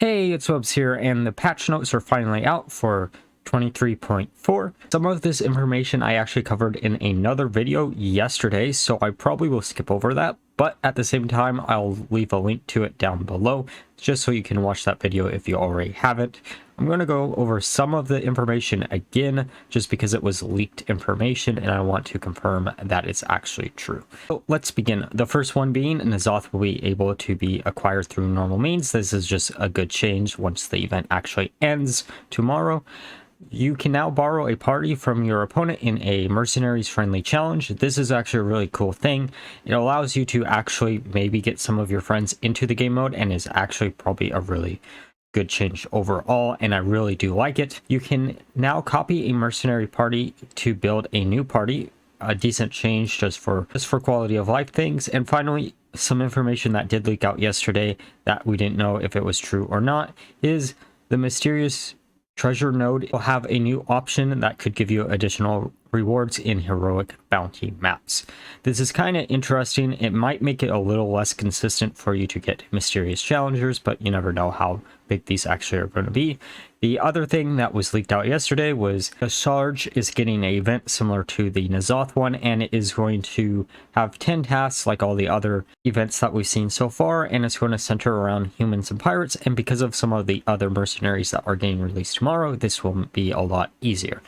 Hey, it's Webs here, and the patch notes are finally out for 23.4. Some of this information I actually covered in another video yesterday, so I probably will skip over that, but at the same time, I'll leave a link to it down below, just so you can watch that video if you already haven't. I'm going to go over some of the information again, just because it was leaked information, and I want to confirm that it's actually true. So let's begin. The first one being, N'Zoth will be able to be acquired through normal means. This is just a good change once the event actually ends tomorrow. You can now borrow a party from your opponent in a Mercenaries friendly challenge. This is actually a really cool thing. It allows you to actually maybe get some of your friends into the game mode, and is actually probably a really good change overall, and I really do like it. You can now copy a mercenary party to build a new party, a decent change just for quality of life things. And finally, some information that did leak out yesterday that we didn't know if it was true or not is the mysterious treasure node will have a new option that could give you additional rewards in heroic bounty maps. This is kind of interesting. It might make it a little less consistent for you to get mysterious challengers, but you never know how big these actually are going to be. The other thing that was leaked out yesterday was Yshaarj is getting an event similar to the N'Zoth one, and it is going to have 10 tasks like all the other events that we've seen so far, and it's going to center around humans and pirates. And because of some of the other mercenaries that are getting released tomorrow, this will be a lot easier.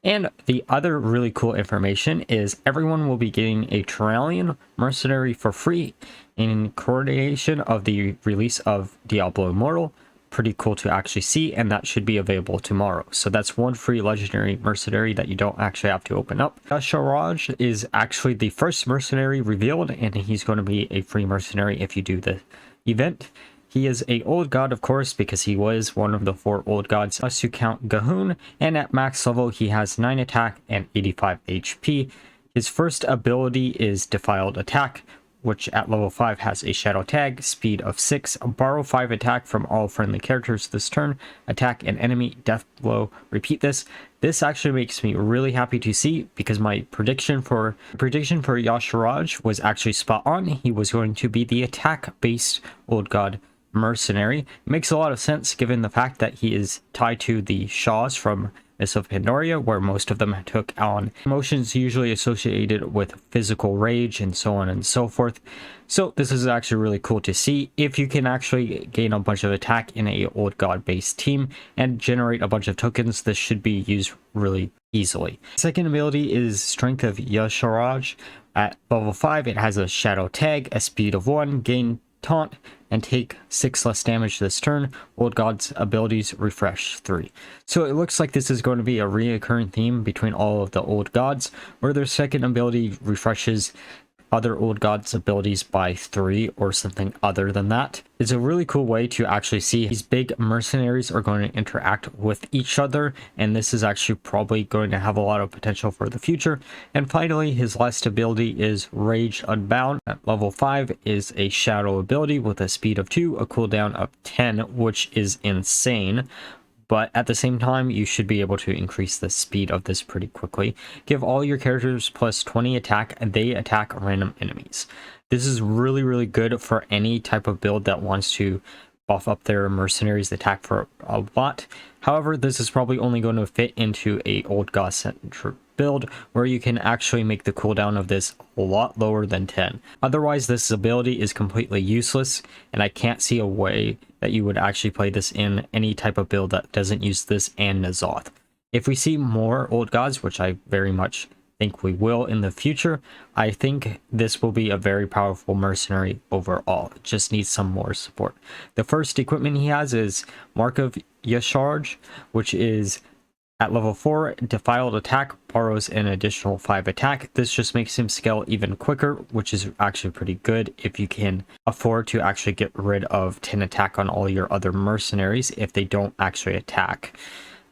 And the other really cool information is everyone will be getting a Tyrael mercenary for free in coordination of the release of Diablo Immortal. Pretty cool to actually see, and that should be available tomorrow. So that's one free legendary mercenary that you don't actually have to open up. Yshaarj is actually the first mercenary revealed, and he's going to be a free mercenary if you do the event. He is a old god, of course, because he was one of the 4 old gods, unless you count Gahun, and at max level he has 9 attack and 85 HP. His first ability is Defiled Attack, which at level 5 has a shadow tag, speed of 6, borrow 5 attack from all friendly characters this turn, attack an enemy, death blow, repeat this. This actually makes me really happy to see, because my prediction for Yshaarj was actually spot on. He was going to be the attack based old god mercenary. It makes a lot of sense given the fact that he is tied to the Shaws from Mists of Pandaria, where most of them took on emotions usually associated with physical rage and so on and so forth. So this is actually really cool to see. If you can actually gain a bunch of attack in a old god based team and generate a bunch of tokens, this should be used really easily. Second ability is Strength of Yshaarj. At level 5 it has a shadow tag, a speed of 1, gain taunt, and take 6 less damage this turn. Old gods abilities refresh 3. So it looks like this is going to be a reoccurring theme between all of the old gods, where their second ability refreshes other old gods abilities by 3 or something other than that. It's a really cool way to actually see these big mercenaries are going to interact with each other, and this is actually probably going to have a lot of potential for the future. And finally, his last ability is Rage Unbound. At level 5 is a shadow ability with a speed of 2, a cooldown of 10, which is insane. But at the same time, you should be able to increase the speed of this pretty quickly. Give all your characters plus 20 attack, and they attack random enemies. This is really, really good for any type of build that wants to buff up their mercenaries attack for a lot. However, this is probably only going to fit into a old god center build, where you can actually make the cooldown of this a lot lower than 10. Otherwise, this ability is completely useless, and I can't see a way that you would actually play this in any type of build that doesn't use this and N'Zoth. If we see more old gods, which I very much think we will in the future, I think this will be a very powerful mercenary overall. It just needs some more support. The first equipment he has is Mark of Yshaarj, which is at level 4, Defiled Attack, borrows an additional 5 attack. This just makes him scale even quicker, which is actually pretty good if you can afford to actually get rid of 10 attack on all your other mercenaries if they don't actually attack.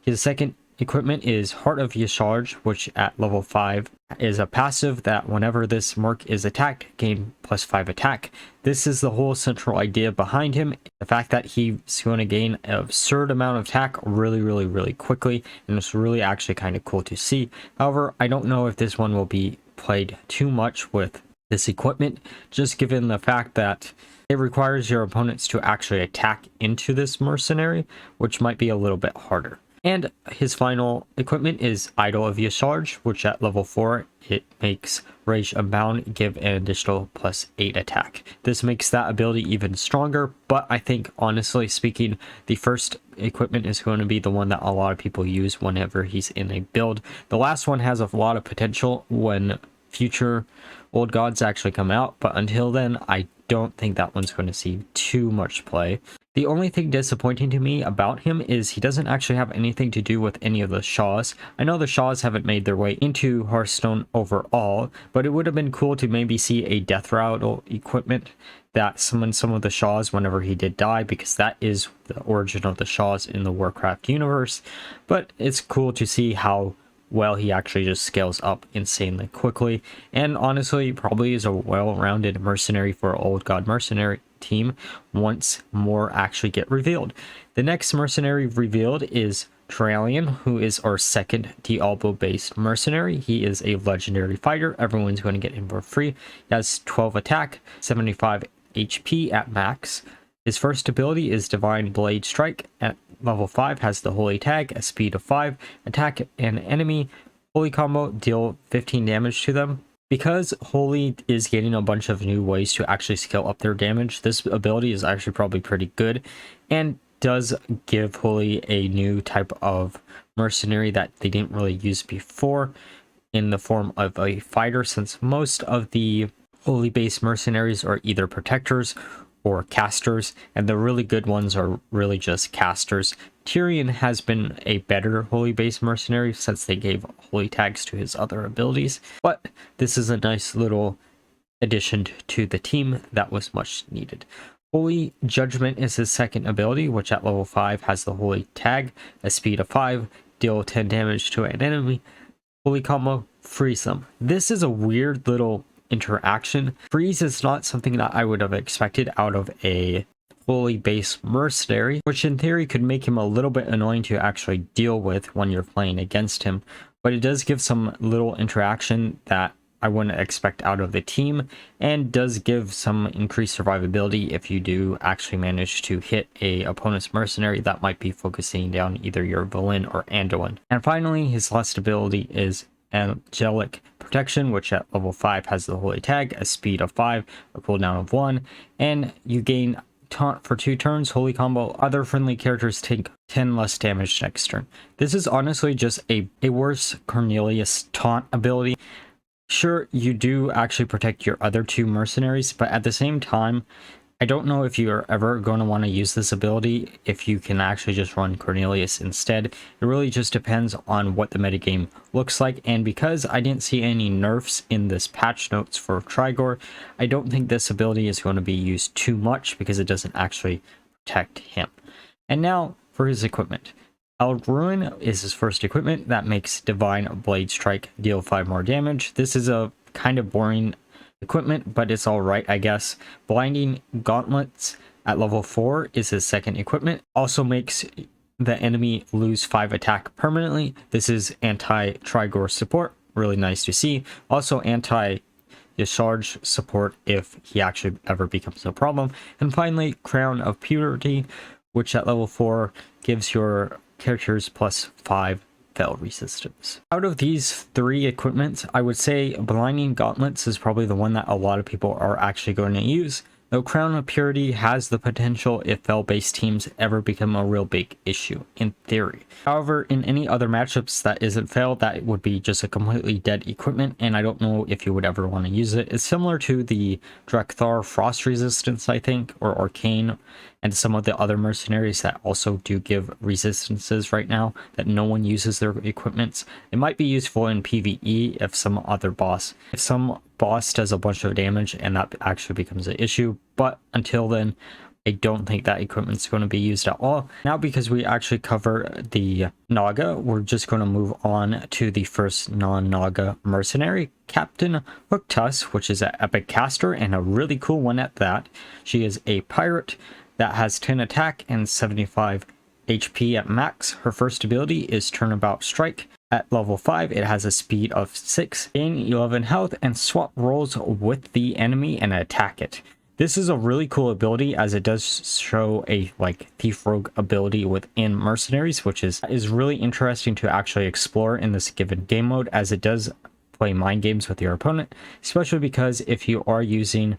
His second equipment is Heart of Yshaarj, which at level 5 is a passive that whenever this merc is attacked, gain plus 5 attack. This is the whole central idea behind him. The fact that he's going to gain an absurd amount of attack really quickly, and it's really actually kind of cool to see. However, I don't know if this one will be played too much with this equipment, just given the fact that it requires your opponents to actually attack into this mercenary, which might be a little bit harder. And his final equipment is Idol of Yshaarj, which at level 4, it makes Rage Unbound give an additional +8 attack. This makes that ability even stronger, but I think, honestly speaking, the first equipment is going to be the one that a lot of people use whenever he's in a build. The last one has a lot of potential when future old gods actually come out, but until then, I don't think that one's going to see too much play. The only thing disappointing to me about him is he doesn't actually have anything to do with any of the Yshaarj. I know the Yshaarj haven't made their way into Hearthstone overall, but it would have been cool to maybe see a death rattle equipment that summoned some of the Yshaarj whenever he did die, because that is the origin of the Yshaarj in the Warcraft universe. But it's cool to see how well he actually just scales up insanely quickly, and honestly probably is a well-rounded mercenary for an old god mercenary team once more actually get revealed. The next mercenary revealed is Tyrael, who is our second Diablo based mercenary. He is a legendary fighter. Everyone's going to get him for free. He has 12 attack, 75 HP at max. His first ability is Divine Blade Strike. At level 5 has the Holy Tag, a speed of 5, attack an enemy, Holy combo, deal 15 damage to them. Because Holy is getting a bunch of new ways to actually scale up their damage, this ability is actually probably pretty good, and does give Holy a new type of mercenary that they didn't really use before in the form of a fighter, since most of the Holy based mercenaries are either protectors or casters, and the really good ones are really just casters. Tyrael has been a better Holy based mercenary since they gave Holy tags to his other abilities, but this is a nice little addition to the team that was much needed. Holy Judgment is his second ability, which at level 5 has the Holy tag, a speed of 5, deal 10 damage to an enemy, Holy combo, freeze them. This is a weird little interaction. Freeze is not something that I would have expected out of a Holy based mercenary, which in theory could make him a little bit annoying to actually deal with when you're playing against him, but it does give some little interaction that I wouldn't expect out of the team, and does give some increased survivability if you do actually manage to hit a opponent's mercenary that might be focusing down either your villain or Anduin. And finally, his last ability is Angelic Protection, which at level 5 has the Holy Tag, a speed of 5, a cooldown of 1, and you gain taunt for 2 turns. Holy combo, other friendly characters take 10 less damage next turn. This is honestly just a worse Cornelius taunt ability. Sure, you do actually protect your other 2 mercenaries, but at the same time, I don't know if you're ever going to want to use this ability if you can actually just run Cornelius instead. It really just depends on what the metagame looks like, and because I didn't see any nerfs in this patch notes for Trigor, I don't think this ability is going to be used too much because it doesn't actually protect him. And now for his equipment. Ruin is his first equipment that makes Divine Blade Strike deal 5 more damage. This is a kind of boring equipment, but it's all right, I guess. Blinding Gauntlets at level 4 is his second equipment. Also makes the enemy lose 5 attack permanently. This is anti-Trigor support. Really nice to see. Also anti-Yshaarj support if he actually ever becomes a problem. And finally, Crown of Purity, which at level 4 gives your characters +5 spell resistance. Out of these 3 equipments, I would say Blinding Gauntlets is probably the one that a lot of people are actually going to use, though Crown of Purity has the potential if Fel-based teams ever become a real big issue, in theory. However, in any other matchups that isn't Fel, that would be just a completely dead equipment, and I don't know if you would ever want to use it. It's similar to the Drekthar Frost Resistance, I think, or Arcane, and some of the other mercenaries that also do give resistances right now that no one uses their equipments. It might be useful in PvE if some boss does a bunch of damage and that actually becomes an issue, but until then, I don't think that equipment's going to be used at all. Now, because we actually cover the Naga, we're just going to move on to the first non-Naga mercenary, Captain Hooktusk, which is an epic caster and a really cool one at that. She is a pirate that has 10 attack and 75 HP at max. Her first ability is Turnabout Strike. At level 5, it has a speed of 6, gain 11 health, and swap roles with the enemy and attack it. This is a really cool ability as it does show a thief rogue ability within Mercenaries, which is really interesting to actually explore in this given game mode, as it does play mind games with your opponent, especially because if you are using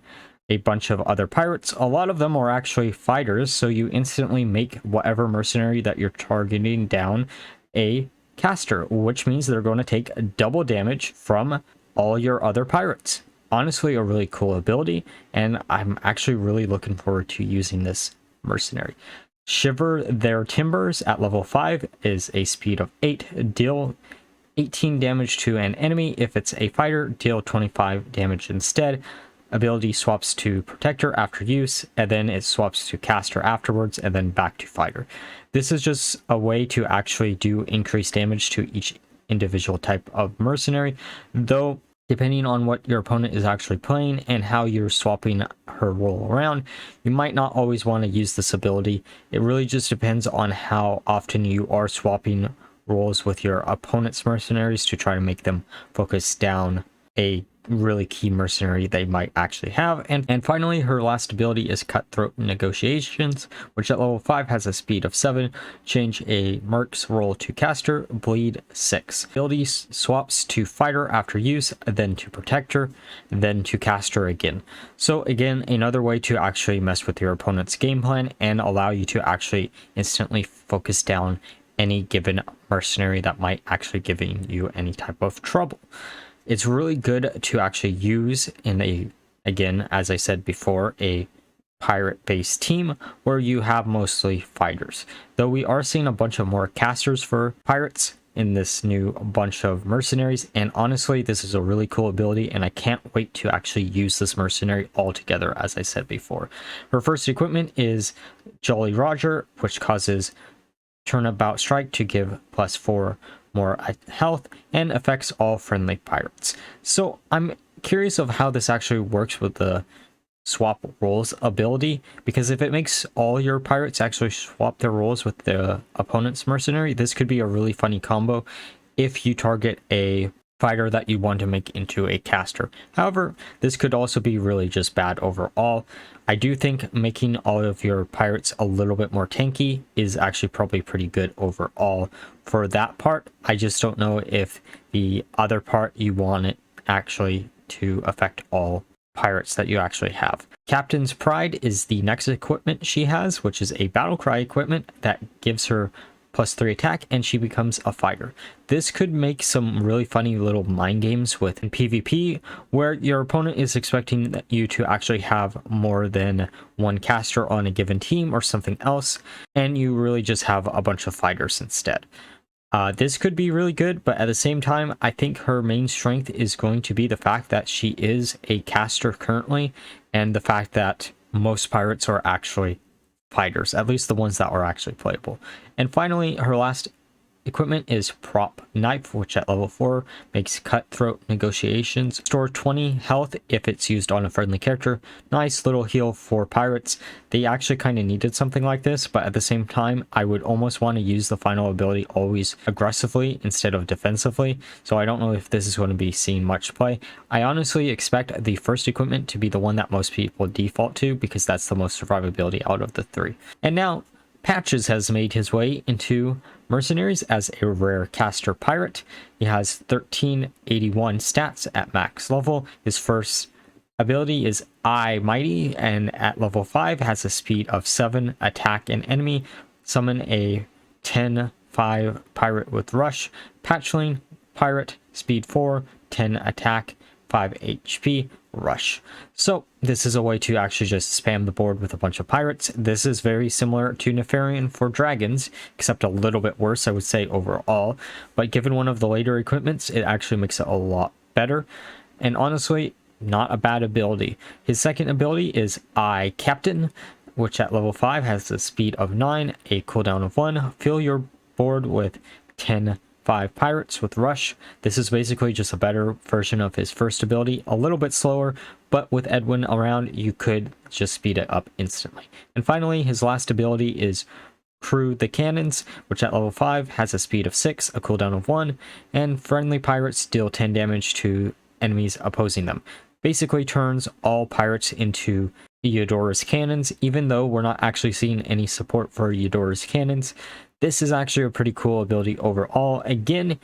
a bunch of other pirates, a lot of them are actually fighters, so you instantly make whatever mercenary that you're targeting down a caster, which means they're going to take double damage from all your other pirates. Honestly, a really cool ability, and I'm actually really looking forward to using this mercenary. Shiver Their Timbers at level 5 is a speed of 8, deal 18 damage to an enemy. If it's a fighter, deal 25 damage instead. Ability swaps to protector after use, and then it swaps to caster afterwards, and then back to fighter. This is just a way to actually do increased damage to each individual type of mercenary, though depending on what your opponent is actually playing and how you're swapping her role around, you might not always want to use this ability. It really just depends on how often you are swapping roles with your opponent's mercenaries to try to make them focus down a really key mercenary they might actually have. And finally, her last ability is Cutthroat Negotiations, which at level 5 has a speed of 7, change a Mercs role to caster, bleed 6. Ability swaps to fighter after use, then to protector, then to caster again. So again, another way to actually mess with your opponent's game plan and allow you to actually instantly focus down any given mercenary that might actually giving you any type of trouble. It's really good to actually use in a, again, as I said before, a pirate-based team where you have mostly fighters. Though we are seeing a bunch of more casters for pirates in this new bunch of mercenaries, and honestly, this is a really cool ability, and I can't wait to actually use this mercenary altogether, as I said before. Her first equipment is Jolly Roger, which causes Turnabout Strike to give +4 more health and affects all friendly pirates. So I'm curious of how this actually works with the swap roles ability, because if it makes all your pirates actually swap their roles with the opponent's mercenary, this could be a really funny combo if you target a fighter that you want to make into a caster. However, this could also be really just bad overall. I do think making all of your pirates a little bit more tanky is actually probably pretty good overall for that part. I just don't know if the other part you want it actually to affect all pirates that you actually have. Captain's Pride is the next equipment she has, which is a battle cry equipment that gives her +3 attack, and she becomes a fighter. This could make some really funny little mind games with PvP, where your opponent is expecting you to actually have more than one caster on a given team or something else, and you really just have a bunch of fighters instead. This could be really good, but at the same time, I think her main strength is going to be the fact that she is a caster currently, and the fact that most pirates are actually fighters, at least the ones that are actually playable. And finally, her last equipment is Prop Knife, which at level 4 makes Cutthroat Negotiations. Store 20 health if it's used on a friendly character. Nice little heal for pirates. They actually kind of needed something like this, but at the same time, I would almost want to use the final ability always aggressively instead of defensively, so I don't know if this is going to be seeing much play. I honestly expect the first equipment to be the one that most people default to, because that's the most survivability out of the 3. And now, Patches has made his way into Mercenaries as a rare caster pirate. He has 1381 stats at max level. His first ability is I Mighty, and at level 5 has a speed of 7, attack an enemy, summon a 10/5 pirate with rush, patchling pirate, speed 4, 10 attack, 5 HP, rush. So this is a way to actually just spam the board with a bunch of pirates. This is very similar to Nefarian for dragons, except a little bit worse, I would say, overall. But given one of the later equipments, it actually makes it a lot better. And honestly, not a bad ability. His second ability is I Captain, which at level 5 has a speed of 9, a cooldown of 1. Fill your board with 10/5 pirates with rush. This is basically just a better version of his first ability, a little bit slower, but with Edwin around, you could just speed it up instantly. And finally, his last ability is Crew the Cannons, which at level 5 has a speed of 6, a cooldown of 1, and Friendly Pirates deal 10 damage to enemies opposing them. Basically turns all pirates into Eudorus cannons, even though we're not actually seeing any support for Eudorus cannons. This is actually a pretty cool ability overall. Again,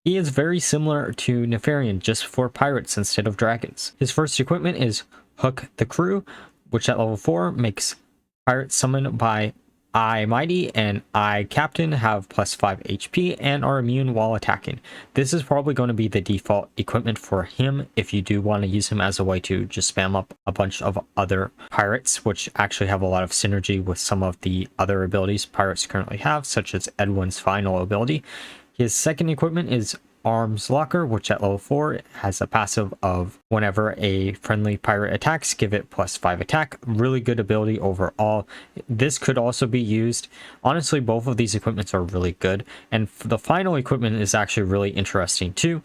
he is very similar to Nefarian, just for pirates instead of dragons. His first equipment is Hook the Crew, which at level 4 makes pirates summoned by I Mighty and I Captain have plus 5 HP and are immune while attacking. This is probably going to be the default equipment for him if you do want to use him as a way to just spam up a bunch of other pirates, which actually have a lot of synergy with some of the other abilities pirates currently have, such as Edwin's final ability. His second equipment is Arms Locker, which at level 4 has a passive of whenever a friendly pirate attacks, give it plus 5 attack. Really good ability overall. This could also be used. Honestly, both of these equipments are really good. And the final equipment is actually really interesting too.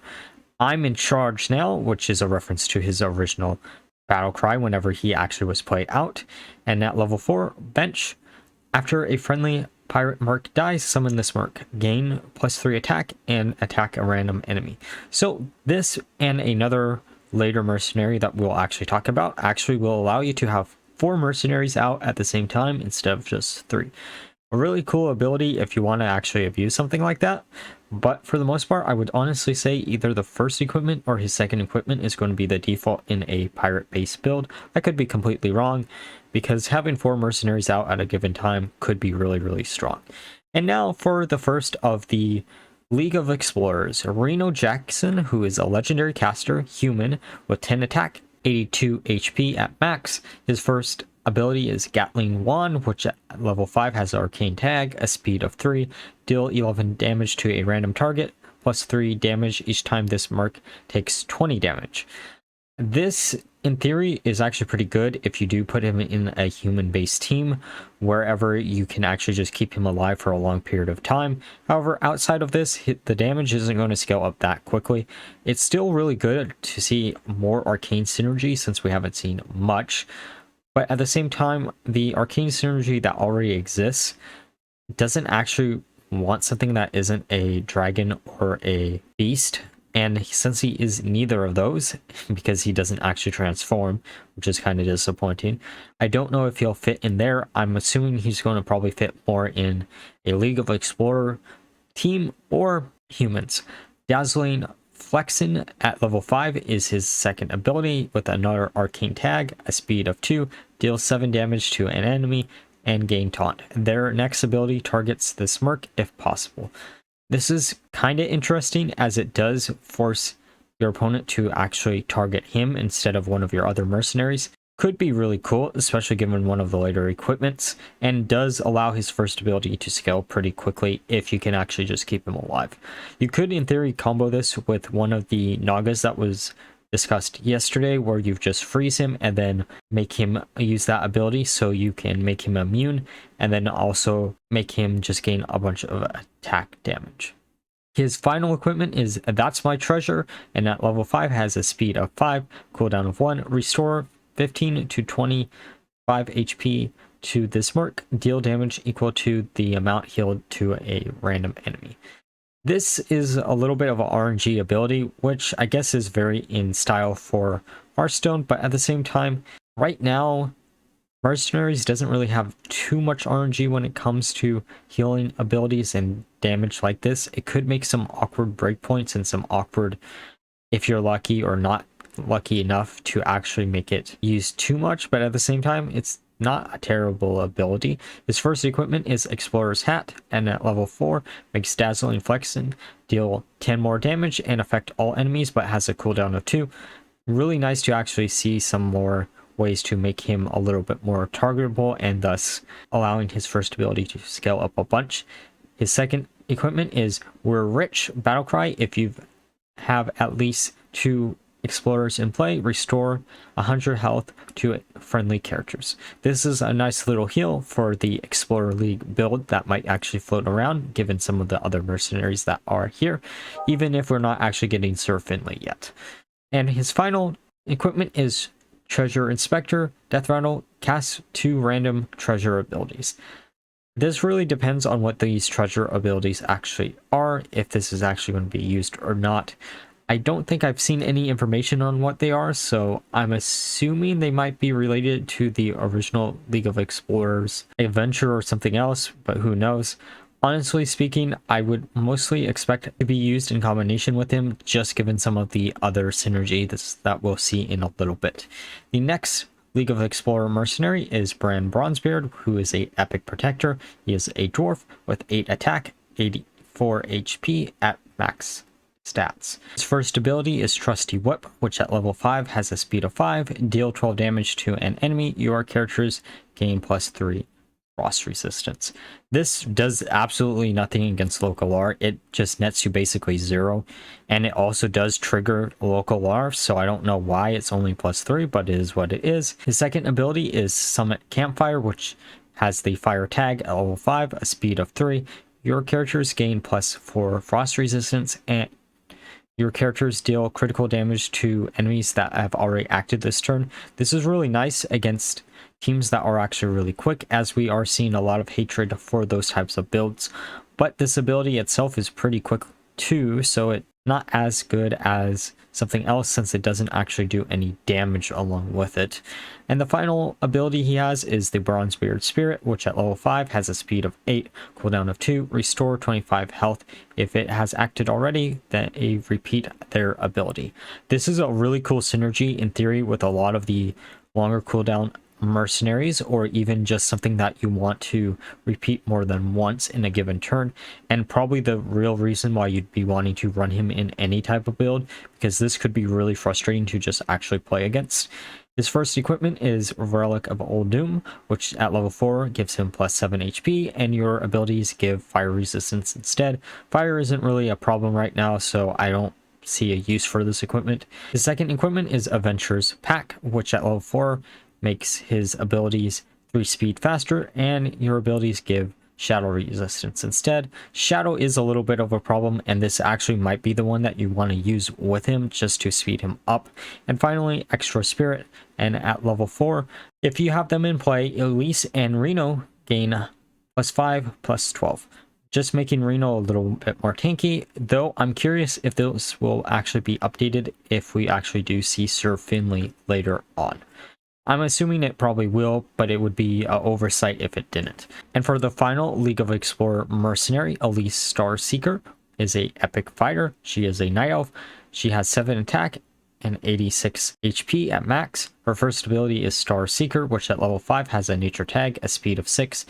I'm in charge now, which is a reference to his original battle cry whenever he actually was played out. And at level 4, Bench. After a friendly pirate merc dies, summon this merc, gain plus 3 attack and attack a random enemy. So this and another later mercenary that we'll actually talk about actually will allow you to have 4 mercenaries out at the same time instead of just 3. A really cool ability if you want to actually abuse something like that. But for the most part, I would honestly say either the first equipment or his second equipment is going to be the default in a pirate base build. I could be completely wrong, because having 4 mercenaries out at a given time could be really, really strong. And now for the first of the League of Explorers, Reno Jackson, who is a legendary caster, human, with 10 attack, 82 HP at max. His first ability is Gatling Wand, which at level 5 has Arcane Tag, a speed of 3, deal 11 damage to a random target, plus 3 damage each time this merc takes 20 damage. This, in theory, is actually pretty good if you do put him in a human-based team, wherever you can actually just keep him alive for a long period of time. However, outside of this, the damage isn't going to scale up that quickly. It's still really good to see more arcane synergy since we haven't seen much, but at the same time, the arcane synergy that already exists doesn't actually want something that isn't a dragon or a beast. And since he is neither of those, because he doesn't actually transform, which is kind of disappointing, I don't know if he'll fit in there. I'm assuming he's going to probably fit more in a League of Explorer team or humans. Dazzling Flexin at level 5 is his second ability with another arcane tag, a speed of 2, deals 7 damage to an enemy, and gain taunt. Their next ability targets this merc if possible. This is kind of interesting as it does force your opponent to actually target him instead of one of your other mercenaries. Could be really cool, especially given one of the later equipments, and does allow his first ability to scale pretty quickly if you can actually just keep him alive. You could, in theory, combo this with one of the Nagas that was discussed yesterday, where you just freeze him and then make him use that ability so you can make him immune, and then also make him just gain a bunch of attack damage. His final equipment is That's My Treasure, and at level 5 has a speed of 5, cooldown of 1, restore 15 to 25 HP to this merc, deal damage equal to the amount healed to a random enemy. This is a little bit of an RNG ability, which I guess is very in style for Hearthstone, but at the same time, right now, Mercenaries doesn't really have too much RNG when it comes to healing abilities and damage like this. It could make some awkward breakpoints and some awkward, if you're lucky or not lucky enough to actually make it use too much, but at the same time, it's not a terrible ability. His first equipment is Explorer's Hat, and at level 4 makes Dazzling Flexin, deal 10 more damage and affect all enemies, but has a cooldown of 2. Really nice to actually see some more ways to make him a little bit more targetable, and thus allowing his first ability to scale up a bunch. His second equipment is We're Rich Battlecry. If you have at least 2 explorers in play, restore 100 health to friendly characters. This is a nice little heal for the Explorer League build that might actually float around given some of the other mercenaries that are here, even if we're not actually getting Sir Finley yet. And his final equipment is Treasure Inspector. Death Rattle casts 2 random treasure abilities. This really depends on what these treasure abilities actually are, if this is actually going to be used or not. I don't think I've seen any information on what they are, so I'm assuming they might be related to the original League of Explorers adventure or something else, but who knows. Honestly speaking, I would mostly expect it to be used in combination with him, just given some of the other synergy that we'll see in a little bit. The next League of Explorer Mercenary is Brann Bronzebeard, who is a epic protector. He is a dwarf with 8 attack, 84 HP at max stats. His first ability is Trusty Whip, which at level 5 has a speed of 5, deal 12 damage to an enemy. Your characters gain +3 frost resistance. This does absolutely nothing against local R. It just nets you basically 0, and it also does trigger local R, so I don't know why it's only +3, but it is what it is. His second ability is Summit Campfire, which has the fire tag at level 5, a speed of 3. Your characters gain +4 frost resistance, and your characters deal critical damage to enemies that have already acted this turn. This is really nice against teams that are actually really quick, as we are seeing a lot of hatred for those types of builds. But this ability itself is pretty quick too, so it's not as good as something else since it doesn't actually do any damage along with it. And the final ability he has is the Bronzebeard Spirit, which at level 5 has a speed of 8, cooldown of 2, restore 25 health. If it has acted already, then a repeat their ability. This is a really cool synergy in theory with a lot of the longer cooldown mercenaries, or even just something that you want to repeat more than once in a given turn, and probably the real reason why you'd be wanting to run him in any type of build, because this could be really frustrating to just actually play against. His first equipment is Relic of Old Doom, which at level 4 gives him +7 HP, and your abilities give fire resistance instead. Fire isn't really a problem right now, so I don't see a use for this equipment. His second equipment is Adventurer's Pack, which at level 4 makes his abilities 3 speed faster, and your abilities give shadow resistance instead. Shadow is a little bit of a problem, and this actually might be the one that you want to use with him just to speed him up. And finally, Extra Spirit, and at level 4, if you have them in play, Elise and Reno gain +5, +12. Just making Reno a little bit more tanky, though I'm curious if this will actually be updated if we actually do see Sir Finley later on. I'm assuming it probably will, but it would be an oversight if it didn't. And for the final League of Explorer Mercenary, Elise Starseeker is a epic fighter. She is a night elf. She has 7 attack and 86 HP at max. Her first ability is Starseeker, which at level 5 has a nature tag, a speed of 6,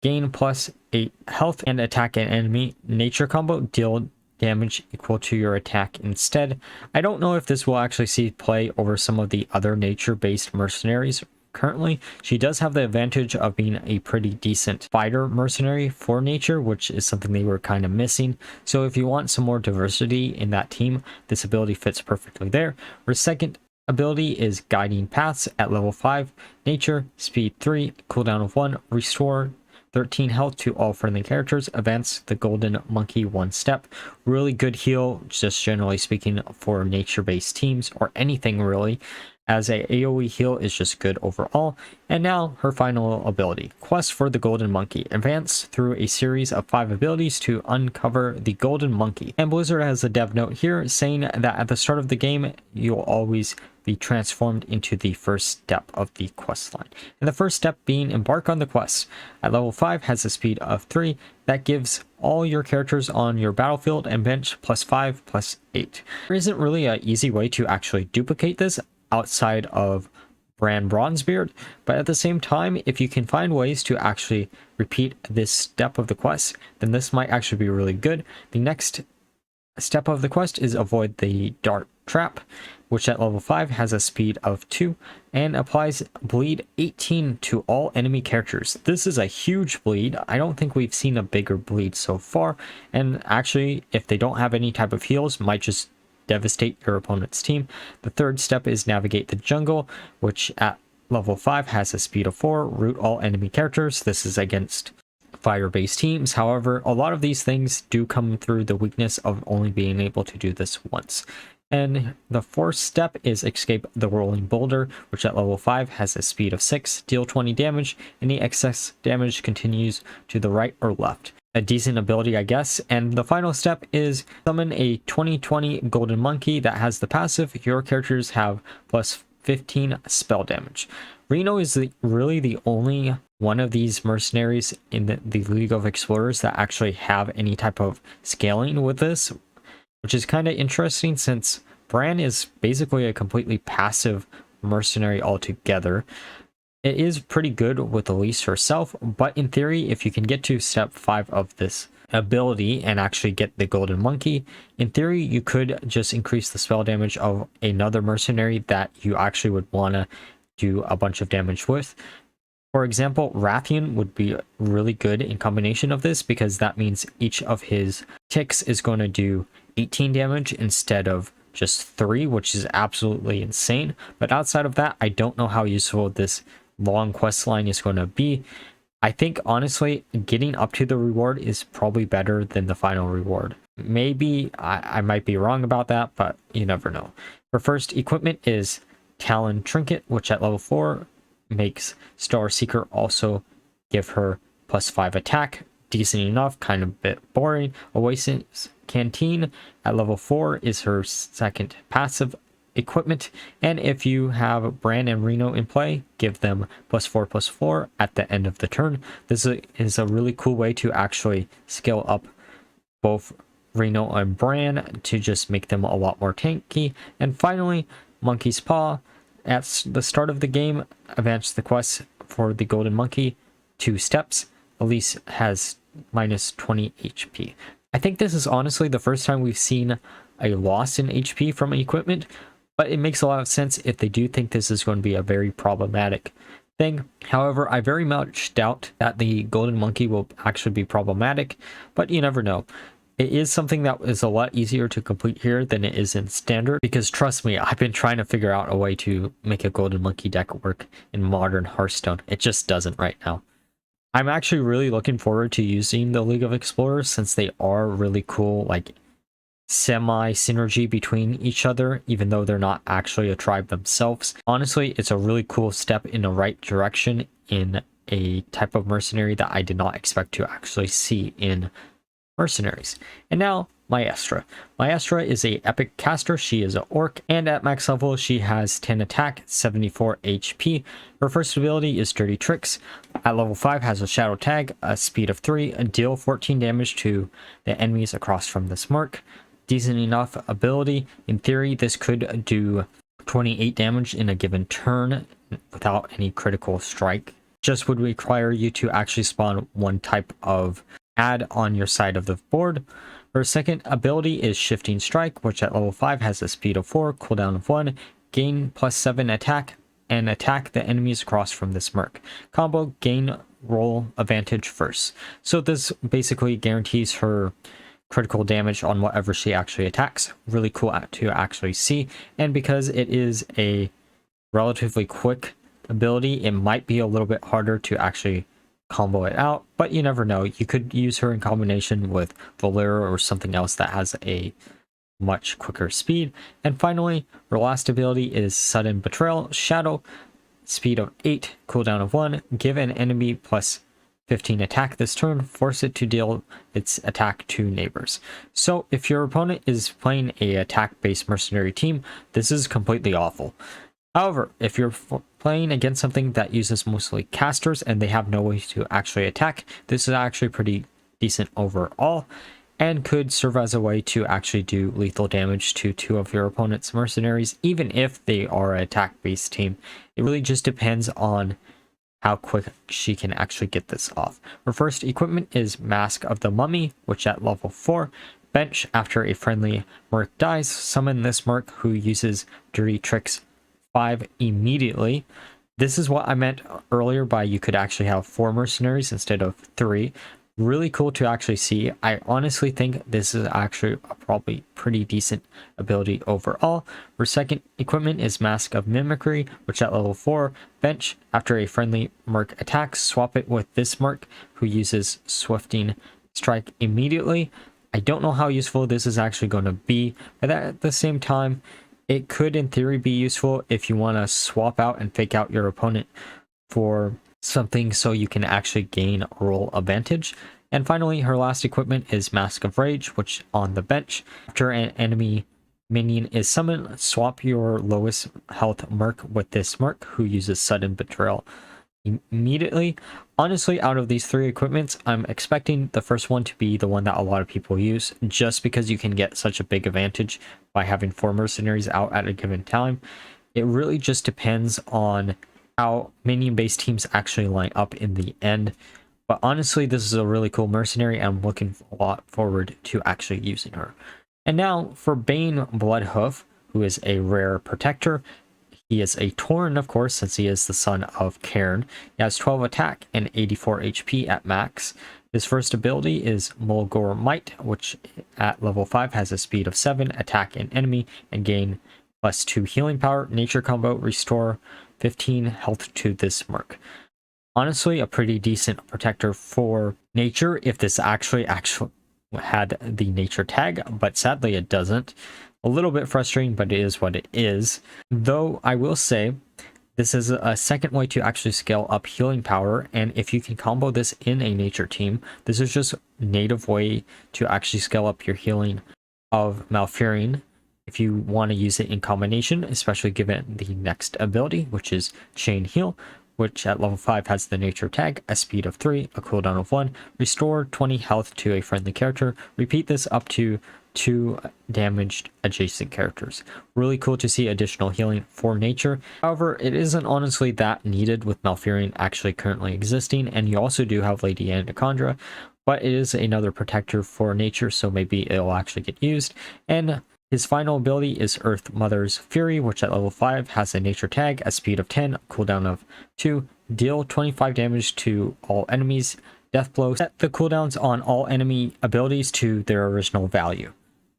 gain +8 health, and attack an enemy. Nature combo, deal damage equal to your attack instead. I don't know if this will actually see play over some of the other nature-based mercenaries currently. She does have the advantage of being a pretty decent fighter mercenary for nature, which is something they were kind of missing. So if you want some more diversity in that team, this ability fits perfectly there. Her second ability is Guiding Paths at level 5, nature, speed 3, cooldown of 1, restore 13 health to all friendly characters, advance the golden monkey 1 step. Really good heal, just generally speaking, for nature-based teams, or anything really, as a AoE heal is just good overall. And now her final ability, Quest for the Golden Monkey. Advance through a series of 5 abilities to uncover the Golden Monkey. And Blizzard has a dev note here saying that at the start of the game, you'll always be transformed into the first step of the quest line. And the first step being Embark on the Quest. At level 5 has a speed of 3 that gives all your characters on your battlefield and bench +5, +8. There isn't really an easy way to actually duplicate this outside of Brann Bronzebeard, but at the same time, if you can find ways to actually repeat this step of the quest, then this might actually be really good. The next step of the quest is Avoid the Dart Trap, which at level 5 has a speed of 2 and applies bleed 18 to all enemy characters. This is a huge bleed. I don't think we've seen a bigger bleed so far, and actually if they don't have any type of heals, might just devastate your opponent's team. The third step is Navigate the Jungle, which at level 5 has a speed of 4, root all enemy characters. This is against fire-based teams. However, a lot of these things do come through the weakness of only being able to do this once. And the fourth step is Escape the Rolling Boulder, which at level 5 has a speed of 6, deal 20 damage. Any excess damage continues to the right or left. A decent ability, I guess. And the final step is summon a 2020 golden monkey that has the passive. Your characters have plus 15 spell damage. Reno is really the only one of these mercenaries in the League of Explorers that actually have any type of scaling with this, which is kind of interesting since Brann is basically a completely passive mercenary altogether. It is pretty good with Elise herself, but in theory, if you can get to step 5 of this ability and actually get the golden monkey, in theory, you could just increase the spell damage of another mercenary that you actually would want to do a bunch of damage with. For example, Rathian would be really good in combination of this because that means each of his ticks is going to do 18 damage instead of just 3, which is absolutely insane. But outside of that, I don't know how useful this long quest line is going to be. I think honestly getting up to the reward is probably better than the final reward. Maybe I might be wrong about that, but you never know. Her first equipment is Talon Trinket, which at level 4 makes Starseeker also give her plus 5 attack. Decent enough, kind of a bit boring. Oasis Canteen at level 4 is her second passive equipment, and if you have Brann and Reno in play, give them +4/+4 at the end of the turn. This is a really cool way to actually scale up both Reno and Brann to just make them a lot more tanky. And finally, Monkey's Paw. At the start of the game, advance the quest for the golden monkey 2 steps. Elise has minus 20 HP. I think this is honestly the first time we've seen a loss in HP from equipment, but it makes a lot of sense if they do think this is going to be a very problematic thing. However, I very much doubt that the golden monkey will actually be problematic, but you never know. It is something that is a lot easier to complete here than it is in standard, because trust me, I've been trying to figure out a way to make a golden monkey deck work in modern Hearthstone. It just doesn't right now. I'm actually really looking forward to using the League of Explorers since they are really cool, like semi-synergy between each other, even though they're not actually a tribe themselves. Honestly, it's a really cool step in the right direction in a type of mercenary that I did not expect to actually see in Mercenaries. And now, Maestra. Maestra is a epic caster. She is an orc, and at max level, she has 10 attack, 74 HP. Her first ability is Dirty Tricks. At level 5, has a shadow tag, a speed of 3, a deal 14 damage to the enemies across from this mark. Decent enough ability. In theory, this could do 28 damage in a given turn without any critical strike. Just would require you to actually spawn one type of add on your side of the board. Her second ability is Shifting Strike, which at level 5 has a speed of 4, cooldown of 1, gain +7 attack, and attack the enemies across from this merc. Combo, gain roll advantage first. So this basically guarantees her critical damage on whatever she actually attacks. Really cool to actually see. And because it is a relatively quick ability, it might be a little bit harder to actually combo it out, but you never know. You could use her in combination with Valera or something else that has a much quicker speed. And finally, her last ability is Sudden Betrayal Shadow, speed of 8, cooldown of 1, give an enemy +15 attack this turn, force it to deal its attack to neighbors. So if your opponent is playing a attack-based mercenary team, this is completely awful. However, if you're playing against something that uses mostly casters and they have no way to actually attack, this is actually pretty decent overall and could serve as a way to actually do lethal damage to 2 of your opponent's mercenaries, even if they are an attack-based team. It really just depends on how quick she can actually get this off. Her first equipment is Mask of the Mummy, which at level 4, bench after a friendly merc dies, summon this merc who uses Dirty Tricks 5 immediately. This is what I meant earlier by you could actually have 4 mercenaries instead of 3. Really cool to actually see. I honestly think this is actually a probably pretty decent ability overall. Her second equipment is Mask of Mimicry, which at level 4, bench after a friendly merc attacks, swap it with this merc who uses Swifting Strike immediately. I don't know how useful this is actually going to be, but at the same time, it could in theory be useful if you want to swap out and fake out your opponent for something so you can actually gain role advantage. And finally, her last equipment is Mask of Rage, which on the bench, after an enemy minion is summoned, swap your lowest health Merc with this Merc who uses Sudden Betrayal immediately. Honestly, out of these three equipments, I'm expecting the first one to be the one that a lot of people use, just because you can get such a big advantage by having 4 mercenaries out at a given time. It really just depends on how minion-based teams actually line up in the end. But honestly, this is a really cool mercenary, and I'm looking a lot forward to actually using her. And now for Baine Bloodhoof, who is a rare protector. He is a Tauren, of course, since he is the son of Cairn. He has 12 attack and 84 HP at max. His first ability is Mulgore Might, which at level 5 has a speed of 7, attack an enemy, and gain +2 healing power. Nature combo, restore 15 health to this Merc. Honestly, a pretty decent protector for nature if this actually had the nature tag, but sadly it doesn't. A little bit frustrating, but it is what it is. Though I will say this is a second way to actually scale up healing power, and if you can combo this in a nature team, this is just a native way to actually scale up your healing of Malfurion if you want to use it in combination, especially given the next ability, which is Chain Heal, which at level 5 has the nature tag, a speed of 3, a cooldown of 1, restore 20 health to a friendly character. Repeat this up to 2 damaged adjacent characters. Really cool to see additional healing for nature. However, it isn't honestly that needed with Malfurion actually currently existing, and you also do have Lady Anaconda, but it is another protector for nature, so maybe it'll actually get used. And his final ability is Earth Mother's Fury, which at level 5 has a nature tag, a speed of 10, cooldown of 2, deal 25 damage to all enemies, death blow, set the cooldowns on all enemy abilities to their original value.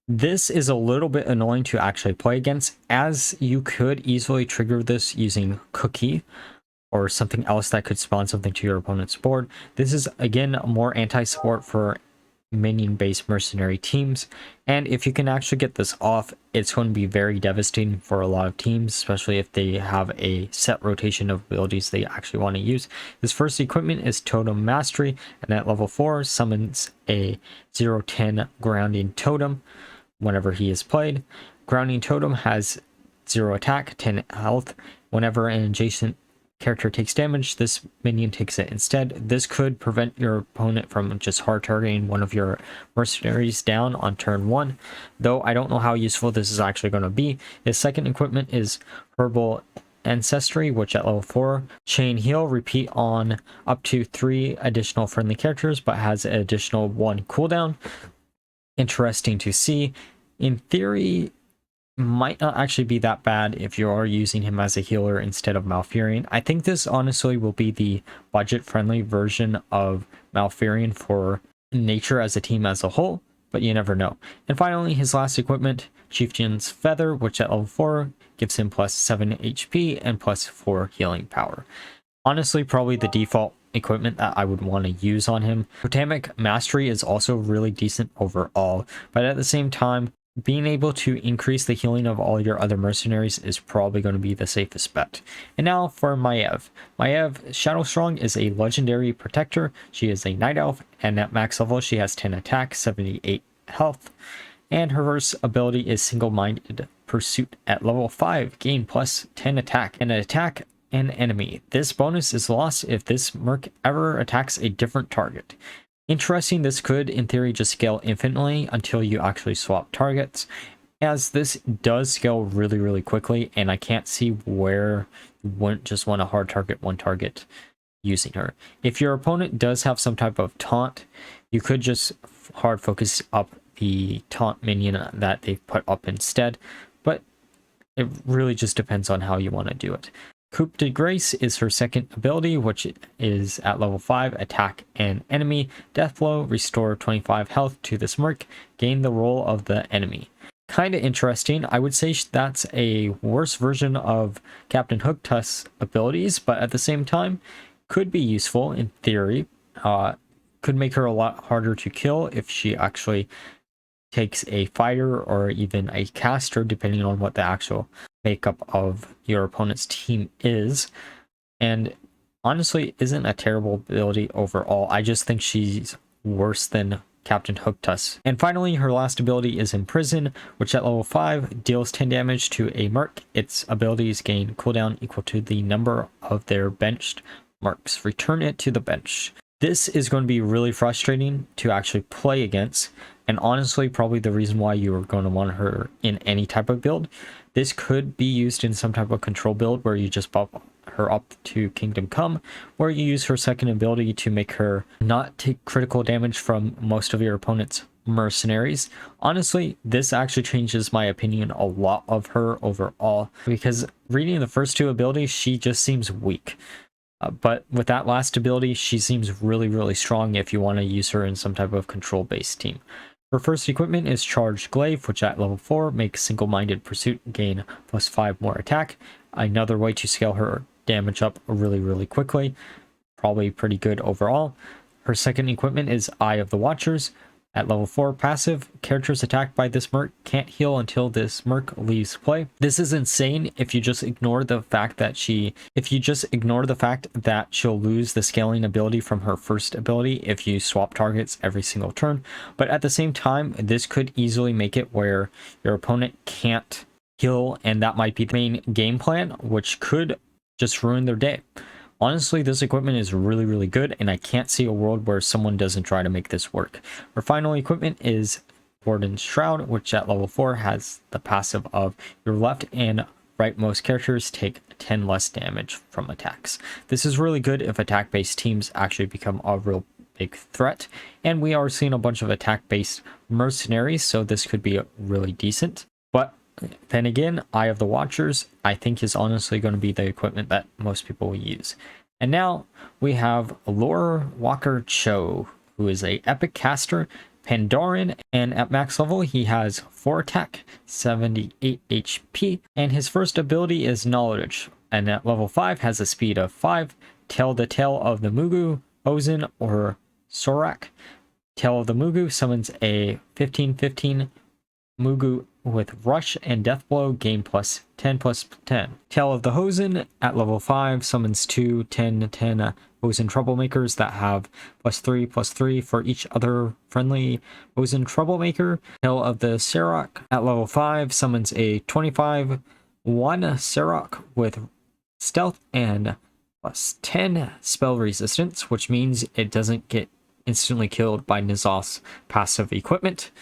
This is a little bit annoying to actually play against, as you could easily trigger this using Cookie or something else that could spawn something to your opponent's board. This is again more anti-support for minion-based mercenary teams, and if you can actually get this off, it's going to be very devastating for a lot of teams, especially if they have a set rotation of abilities they actually want to use. His first equipment is Totem Mastery, and at level 4 summons a 0-10 grounding totem whenever he is played. Grounding totem has 0 attack, 10 health. Whenever an adjacent character takes damage, this minion takes it instead. This could prevent your opponent from just hard targeting one of your mercenaries down on turn 1, though I don't know how useful this is actually going to be. His second equipment is Herbal Ancestry, which at level 4, Chain Heal, repeat on up to 3 additional friendly characters, but has an additional 1 cooldown. Interesting to see. In theory, might not actually be that bad if you are using him as a healer instead of Malfurion. I think this honestly will be the budget-friendly version of Malfurion for nature as a team as a whole, but you never know. And finally, his last equipment, Chieftain's Feather, which at level 4 gives him +7 HP and +4 healing power. Honestly, probably the default equipment that I would want to use on him. Totemic Mastery is also really decent overall, but at the same time, being able to increase the healing of all your other mercenaries is probably going to be the safest bet. And now for Maiev. Maiev Shadowsong is a legendary protector. She is a night elf, and at max level she has 10 attack, 78 health. And her first ability is Single-Minded Pursuit. At level 5, gain +10 attack and attack an enemy. This bonus is lost if this Merc ever attacks a different target. Interesting, this could in theory just scale infinitely until you actually swap targets, as this does scale really quickly, and I can't see where you wouldn't just want to hard target one target using her. If your opponent does have some type of taunt, you could just hard focus up the taunt minion that they've put up instead, but it really just depends on how you want to do it. Coup de Grace is her second ability, which is at level 5, attack an enemy, death blow, restore 25 health to this Merc, gain the role of the enemy. Kind of interesting. I would say that's a worse version of Captain Hooktusk's abilities, but at the same time, could be useful in theory. Could make her a lot harder to kill if she actually takes a fighter or even a caster, depending on what the actual makeup of your opponent's team is. And honestly, isn't a terrible ability overall. I just think she's worse than Captain Hooktusk. And finally, her last ability is Imprison, which at level 5 deals 10 damage to a Merc. Its abilities gain cooldown equal to the number of their benched Mercs. Return it to the bench. This is going to be really frustrating to actually play against, and honestly probably the reason why you are going to want her in any type of build. This could be used in some type of control build where you just buff her up to Kingdom Come, where you use her second ability to make her not take critical damage from most of your opponent's mercenaries. Honestly, this actually changes my opinion a lot of her overall, because reading the first two abilities, she just seems weak. But with that last ability, she seems really strong if you want to use her in some type of control-based team. Her first equipment is Charged Glaive, which at level 4 makes Single-Minded Pursuit gain +5 more attack. Another way to scale her damage up really quickly. Probably pretty good overall. Her second equipment is Eye of the Watchers. At level 4 passive, characters attacked by this Merc can't heal until this Merc leaves play. This is insane if you just ignore the fact that she'll lose the scaling ability from her first ability if you swap targets every single turn. But at the same time, this could easily make it where your opponent can't heal, and that might be the main game plan, which could just ruin their day. Honestly, this equipment is really good, and I can't see a world where someone doesn't try to make this work. Our final equipment is Warden's Shroud, which at level 4 has the passive of your left and rightmost characters take 10 less damage from attacks. This is really good if attack-based teams actually become a real big threat, and we are seeing a bunch of attack-based mercenaries, so this could be really decent. But then again, Eye of the Watchers, I think, is honestly going to be the equipment that most people will use. And now we have Lorewalker Cho, who is a epic caster, Pandaren, and at max level he has 4 attack, 78 HP, and his first ability is Knowledge, and at level 5 has a speed of 5, Tell the Tale of the Mugu, Ozen, or Sorak. Tale of the Mugu summons a 15/15 Mugu with Rush and Deathblow, gain +10/+10. Tale of the Hosen at level 5 summons 2 10/10 Hosen Troublemakers that have +3/+3 for each other friendly Hosen Troublemaker. Tale of the Serok at level 5 summons a 25/1 Serok with Stealth and +10 spell resistance, which means it doesn't get instantly killed by N'Zoth's passive equipment.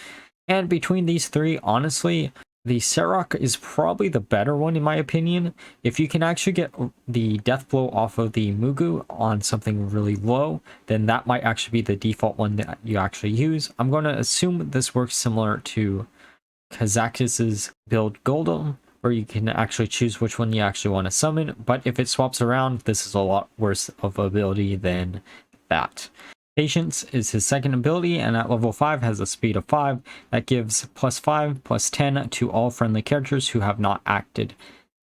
And between these three, honestly, the Serok is probably the better one in my opinion. If you can actually get the death blow off of the Mugu on something really low, then that might actually be the default one that you actually use. I'm going to assume this works similar to Kazakus's build Golem, where you can actually choose which one you actually want to summon. But if it swaps around, this is a lot worse of ability than that. Patience is his second ability, and at level 5 has a speed of 5 that gives +5/+10 to all friendly characters who have not acted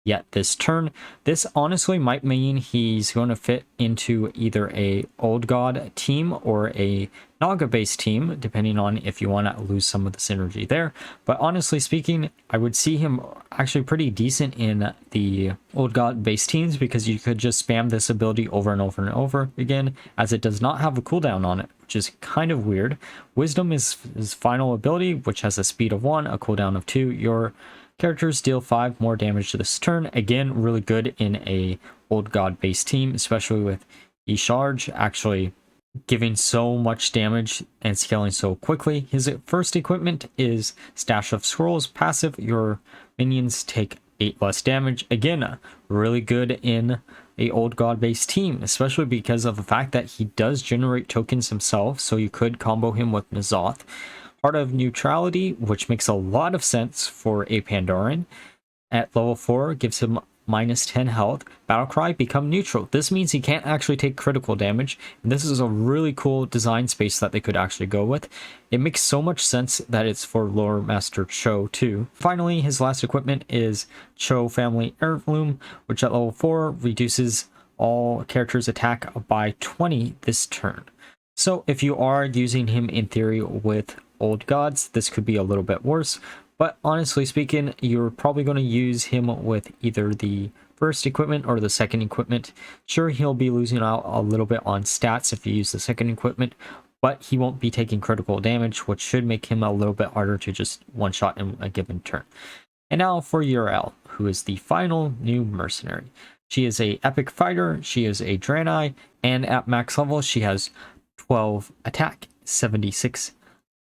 yet this turn. This honestly might mean he's going to fit into either a Old God team or a Naga based team, depending on if you want to lose some of the synergy there. But honestly speaking, I would see him actually pretty decent in the Old God based teams, because you could just spam this ability over and over and over again, as it does not have a cooldown on it, which is kind of weird. Wisdom is his final ability, which has a speed of 1, a cooldown of 2. Your characters deal 5 more damage to this turn. Again, really good in a Old God based team, especially with Yshaarj actually giving so much damage and scaling so quickly. His first equipment is Stash of Scrolls passive. Your minions take 8 less damage. Again, really good in a Old God based team, especially because of the fact that he does generate tokens himself, so you could combo him with N'Zoth. Heart of Neutrality, which makes a lot of sense for a Pandaren. At level 4, gives him -10 health. Battlecry, become neutral. This means he can't actually take critical damage, and this is a really cool design space that they could actually go with. It makes so much sense that it's for Lore Master Cho too. Finally, his last equipment is Cho Family Heirloom, which at level 4 reduces all characters' attack by 20 this turn. So if you are using him in theory with old gods, this could be a little bit worse. But honestly speaking, you're probably going to use him with either the first equipment or the second equipment. Sure, he'll be losing out a little bit on stats if you use the second equipment, but he won't be taking critical damage, which should make him a little bit harder to just one-shot in a given turn. And now for Yrel, who is the final new mercenary. She is a epic fighter, she is a Draenei, and at max level she has 12 attack, 76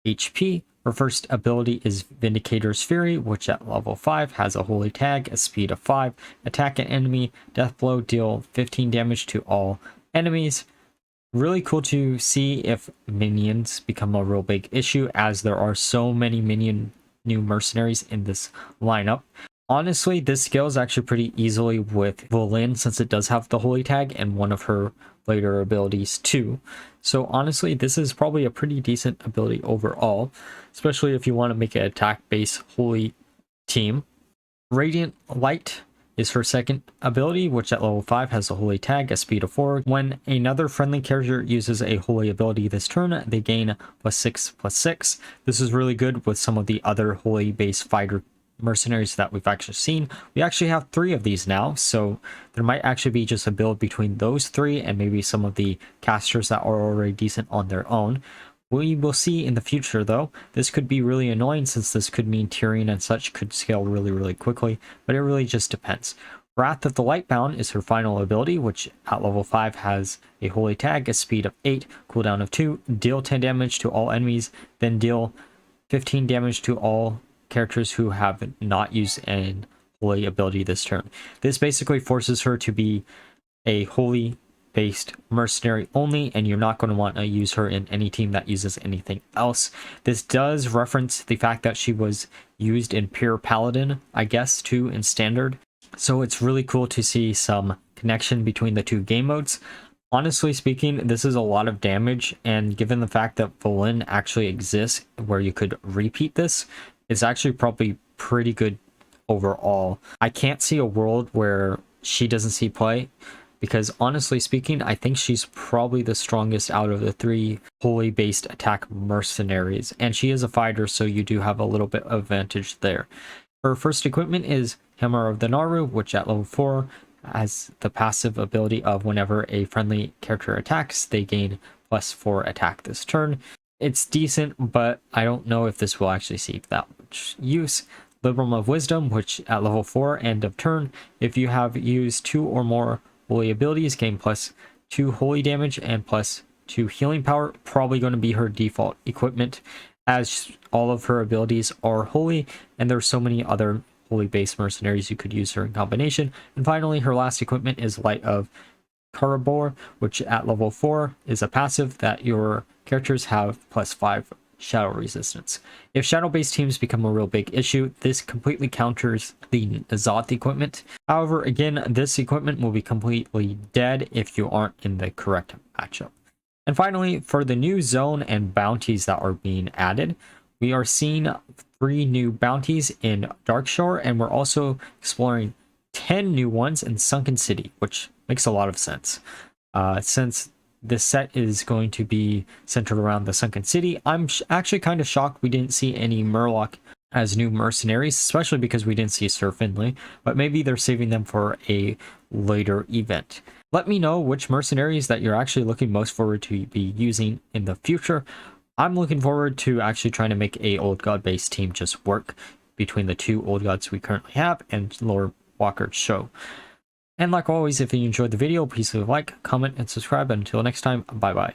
HP. Her first ability is Vindicator's Fury, which at level 5 has a holy tag, a speed of 5, attack an enemy, death blow, deal 15 damage to all enemies. Really cool to see if minions become a real big issue, as there are so many minion new mercenaries in this lineup. Honestly, this scales actually pretty easily with Volin, since it does have the holy tag and one of her later abilities too. So honestly, this is probably a pretty decent ability overall, especially if you want to make an attack base holy team. Radiant Light is her second ability, which at level 5 has a holy tag, a speed of 4. When another friendly character uses a holy ability this turn, they gain +6/+6. This is really good with some of the other holy based fighter mercenaries that we've actually seen. We actually have 3 of these now, so there might actually be just a build between those 3 and maybe some of the casters that are already decent on their own. We will see in the future though. This could be really annoying, since this could mean Tyrion and such could scale really quickly, but it really just depends. Wrath of the Lightbound is her final ability, which at level 5 has a holy tag, a speed of 8, cooldown of 2, deal 10 damage to all enemies, then deal 15 damage to all characters who have not used an holy ability this turn. This basically forces her to be a holy based mercenary only, and you're not going to want to use her in any team that uses anything else. This does reference the fact that she was used in pure paladin, I guess, too, in standard. So it's really cool to see some connection between the two game modes. Honestly speaking, this is a lot of damage, and given the fact that Volin actually exists where you could repeat this, it's actually probably pretty good overall. I can't see a world where she doesn't see play, because honestly speaking, I think she's probably the strongest out of the 3 holy based attack mercenaries, and she is a fighter, so you do have a little bit of advantage there. Her first equipment is Hammer of the Naru, which at level 4 has the passive ability of whenever a friendly character attacks, they gain +4 attack this turn. It's decent, but I don't know if this will actually see that much use. Liberum of Wisdom, which at level 4, end of turn, if you have used 2 or more holy abilities, gain +2 holy damage and +2 healing power. Probably going to be her default equipment, as all of her abilities are holy, and there's so many other holy based mercenaries you could use her in combination. And finally, her last equipment is Light of Karabor, which at level 4 is a passive that your characters have +5 shadow resistance. If shadow-based teams become a real big issue, this completely counters the Zoth equipment. However, again, this equipment will be completely dead if you aren't in the correct matchup. And finally, for the new zone and bounties that are being added, we are seeing 3 new bounties in Darkshore, and we're also exploring 10 new ones in Sunken City, which makes a lot of sense. Since this set is going to be centered around the Sunken City, I'm actually kind of shocked we didn't see any Murloc as new mercenaries, especially because we didn't see Sir Finley, but maybe they're saving them for a later event. Let me know which mercenaries that you're actually looking most forward to be using in the future. I'm looking forward to actually trying to make a old god based team just work between the 2 old gods we currently have and Lorewalker Cho. And like always, if you enjoyed the video, please leave a like, comment, and subscribe. Until next time, bye bye.